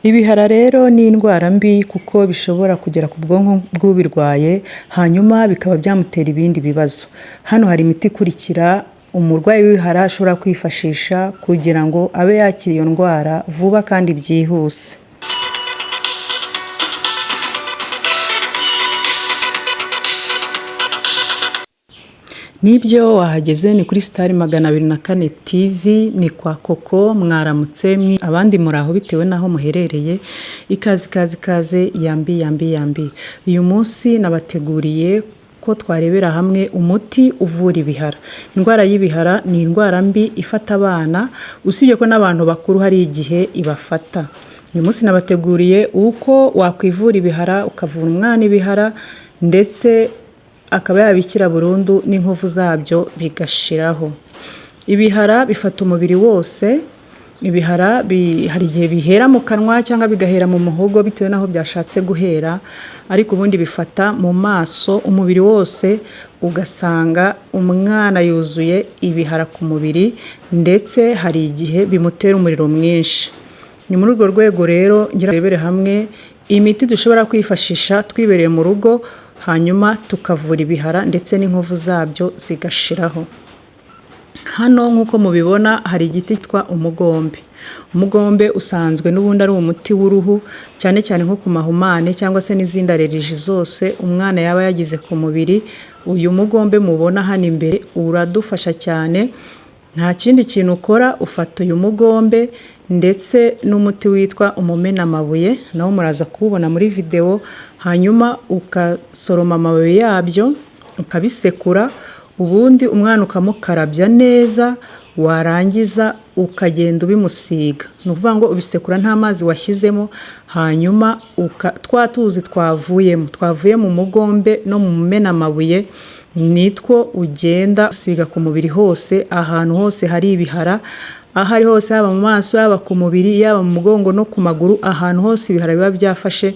Ibihara rero ni indwara mbi kuko bishobora kugera ku bwonko bw'ubirwaye hanyuma bikaba byamutera ibindi bibazo. Hano hari imiti ikurikira umurwayi w'ibihara ashobora kwifashisha kugira ngo abe yakira iyo ndwara vuba kandi byihuse. Nibyo wahageze ni kuri Star 204 TV, ni kwa Koko. Mwaramutse abandi muraho bitewe naho muherereye. Ikaze yambi. Uyu munsi nabateguriye ko twarebera hamwe umuti uvura ibihara. Indwara y'ibihara ni indwara mbi ifata abana, usibye ko n'abantu bakuru hari igihe ibafata. Uyu munsi nabateguriye uko wakwivura ibihara, ukavura umwana ibihara ndetse akaba yabikira burundu n'inkovu zabyo bigashiraho. Ibihara bifata umubiri wose. Ibihara hari igihe bihera mu kanwa cyangwa bigahera mu muhogo bitewe naho byashatse guhera, ariko ubundi bifata mu maso, umubiri wose ugasanga umwana yuzuye ibihara ku mubiri, ndetse hari igihe bimutera umuriro mwinshi. Ni muri urwo rwego rero ngira turebere hamwe imiti dushobora kwifashisha twibereye mu rugo, hanyuma tukavura ibihara ndetse n'inkovu zabyo zigashiraho. Hano nk'uko mubibona hari igiti cyitwa umugombe. Umugombe usanzwe n'ubundi ari umuti w'uruhu, cyane cyane nko ku mahumane cyangwa se n'izindi allergie zose umwana yaba yagize ku mubiri. Uyu mugombe mubona hano imbere uradufasha cyane. Nta kindi kintu ukora, ufata uyu mugombe ndetse n'umuti witwa umumena amabuye, nawo muraza kuwubona muri video, hanyuma ukasoroma amababi yabyo ukabisekura, ubundi umwana ukamukarabya neza, warangiza ukagenda ubimusiga. Ni ukuvuga ngo ubisekura nta mazi washyizemo, hanyuma twatuzi twavuye mu mugombe no mu mumena amabuye nitwo ugenda usiga ku mubiri hose, ahantu hose hari ibihara, aho ari hose, haba mu maso, yaba ku mubiri, yaba mu mugongo no ku maguru, ahantu hose ibihara biba byafashe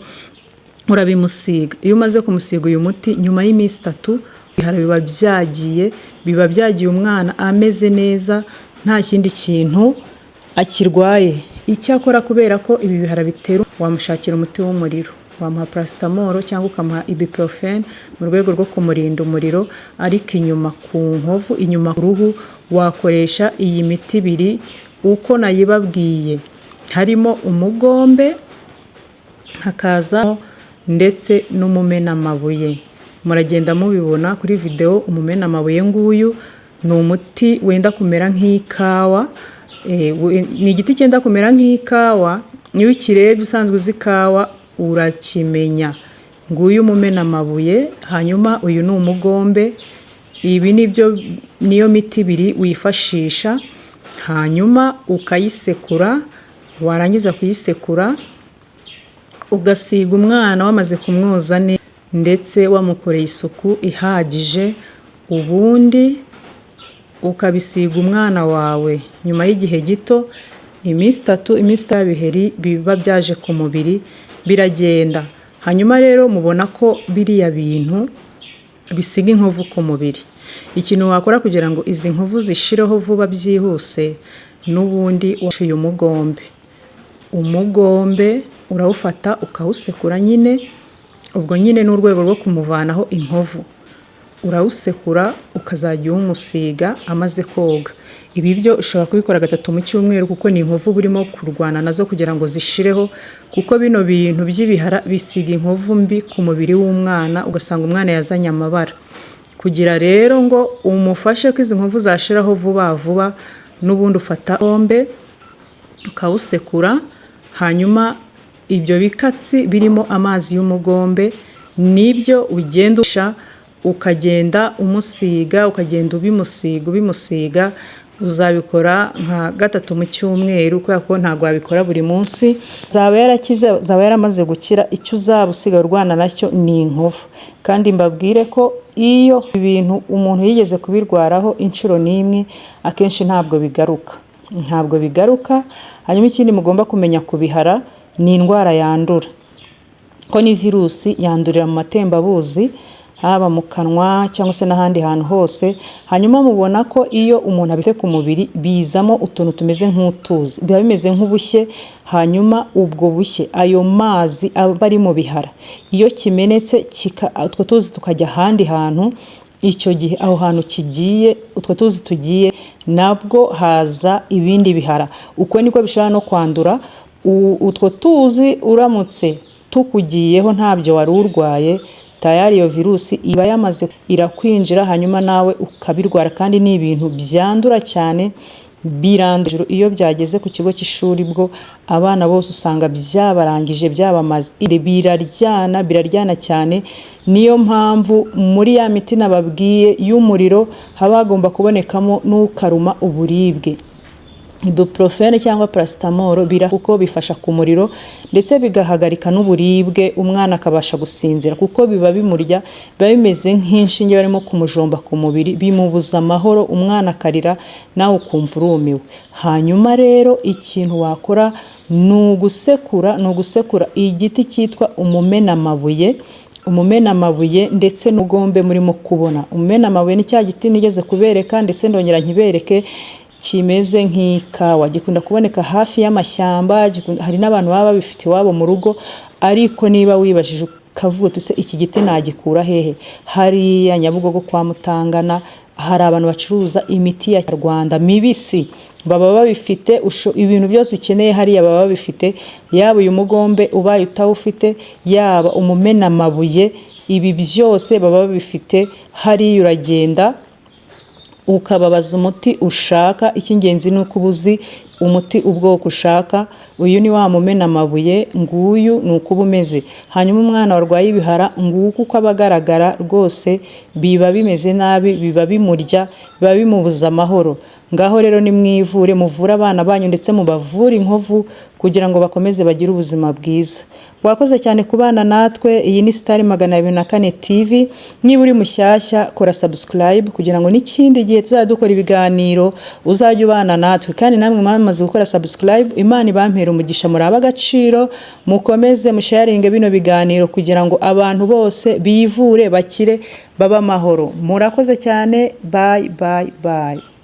urabimusiga. Iyo umaze kumusiga uyu muti, nyuma y'iminsi 3 ibihara biba byagiye umwana ameze neza, nta kindi kintu akirwaye. Icyakora kubera ko ibi bihara bitera, wamushakira umuti w'umuriro, wamuha paracetamol cyangwa ukamuha ibuprofen mu rwego rwo kumurinda umuriro, ariko inyuma ku nkovu, inyuma ku ruhu wakoresha iyi miti ibiri uko nayibabwiye. Harimo umugombe, hakaza ndetse n'umumena amabuye. Muragenda mubibona kuri video. Umumena amabuye nguyu ni umuti wenda kumera nk'ikawa. Ni igiti cyenda kumera nk'ikawa. Niyo ukirebye usanzwe uzi ikawa urakimenya. Nguyu umumena amabuye, hanyuma uyu ni umugombe. Ibi niyo miti ibiri wifashisha, hanyuma ukayisekura. Warangiza kuyisekura ugasiga umwana wamaze kumwoza neza ndetse wamukoreye isuku ihagije, ubundi ukabisiga umwana wawe. Nyuma y'igihe gito, iminsi 3, iminsi y'ibiheri biba byaje ku mubiri biragenda. Hanyuma rero mubona ko biriya bintu bisiga inkovu ku mubiri. Ikintu wakora kugira ngo izi nkovu zishireho vuba byihuse, n'ubundi washuye umugombe urawufata ukawusekura nyine. Ubwo nyine n'urwego rwo kumuvanaho inkovu, urawusekura ukazajya umusiga amaze koga. Ibi byo ushobora kubikora 3 mu cyumweru, kuko ni inkovu burimo kurwana nazo kugira ngo zishireho, kuko bino bintu by'ibihara bisiga inkovu mbi ku mubiri w'umwana, ugasanga umwana yazanye amabara. Kugira rero ngo umufashe ko izi nkovu zashiraho vuba, n'ubundi ufata ombe ukawusekura, hanyuma ibyo bikatsi birimo amazi y'umugombe nibyo ugenda ukagenda umusiga, ukagenda ubimusiga. Uzabikora nka 3 mu cyumweru, kubera ko ntabwo wabikora buri munsi. Zaba yarakize, zaba yaramaze gukira. Icyo uzaba usiga urwana nacyo ni inkovu. Kandi mbabwire ko iyo ibintu umuntu yigeze kubirwaraho inshuro n'imwe, akenshi ntabwo bigaruka. Hanyuma ikindi mugomba kumenya ku bihara, ni indwara yandura, ko ni virusi yandurira mu matembabuzi. haba mu kanwa cyangwa se n'ahandi hantu hose. Hanyuma mubona ko iyo umuntu abite ku mubiri bizamo utuntu tumeze nk'utuzi, biba bimeze nk'ubushye. Hanyuma ubwo bushye, ayo mazi aba ari mu bihara, iyo kimenetse utwo tuzi tukajya ahandi hantu, icyo gihe aho hantu kigiye, utwo tuzi tugiye, nabwo haza ibindi bihara. Uko niko bishobora no kwandura. Utwo tuzi uramutse tukugiyeho ntabyo wari urwaye, tayari iyo virusi iba yamaze irakwinjira, hanyuma nawe ukabirwara, kandi ni ibintu byandura cyane, birandura. Iyo byageze ku kigo cy'ishuri bwo abana bose usanga byabarangije, byabamaze, biraryana cyane. Niyo mpamvu muri ya miti nababwiye y'umuriro haba hagomba kubonekamo n'ukaruma uburibwe. Ibuprofene cyangwa paracetamol kuko bifasha ku muriro ndetse bigahagarika n'uburibwe, umwana akabasha gusinzira, kuko biba bimurya, biba bimeze nk'inshinge barimo kumujomba ku mubiri, bimubuza amahoro, umwana akarira, nawe ukumva urumiwe. Hanyuma rero ikintu wakora ni ugusekura igiti cyitwa umumenamabuye ndetse n'ugombe murimo kubona. Umumenamabuye ni cya giti nigeze kubereka ndetse ndongera nkibereke, kimeze nk'ikawa, gikunda kuboneka hafi y'amashyamba, hari n'abantu baba babifite iwabo mu rugo. Ariko niba wibajije ukavuga uti se iki giti nagikura hehe, hariya Nyabugogo kwa Mutangana hari abantu bacuruza imiti ya Rwanda mibisi, baba babifite. Ibintu byose ukeneye hariya baba babifite, yaba uyu mugombe ubaye utawufite, yaba umumenamabuye, ibi byose baba babifite. Hariya uragenda ukababaza umuti ushaka, icy'ingenzi ni uko ubuzi umuti ubwoko ushaka. Uyu ni wa mumenamabuye, nguyu ni uko uba umeze. Hanyuma umwana warwaye ibihara, nguko uko aba agaragara rwose, biba bimeze nabi, biba bimurya, biba bimubuza amahoro. Ngaho rero nimwivure, muvure abana banyu ndetse mubavure inkovu kugira ngo bakomeze bagire ubuzima bwiza. Wakoze cyane kubana natwe. Iyi ni Star 204 TV. Niba uri mushyashya, kora subscribe kugira ngo n'ikindi gihe tuzajya dukora ibiganiro uzajya ubana natwe. Kandi namwe mwamaze gukora subscribe, Imana ibampera umugisha, muraba agaciro, mukomeze musharinge bino biganiro kugira ngo abantu bose bivure, bakire, baba amahoro. Murakoze cyane. Bye.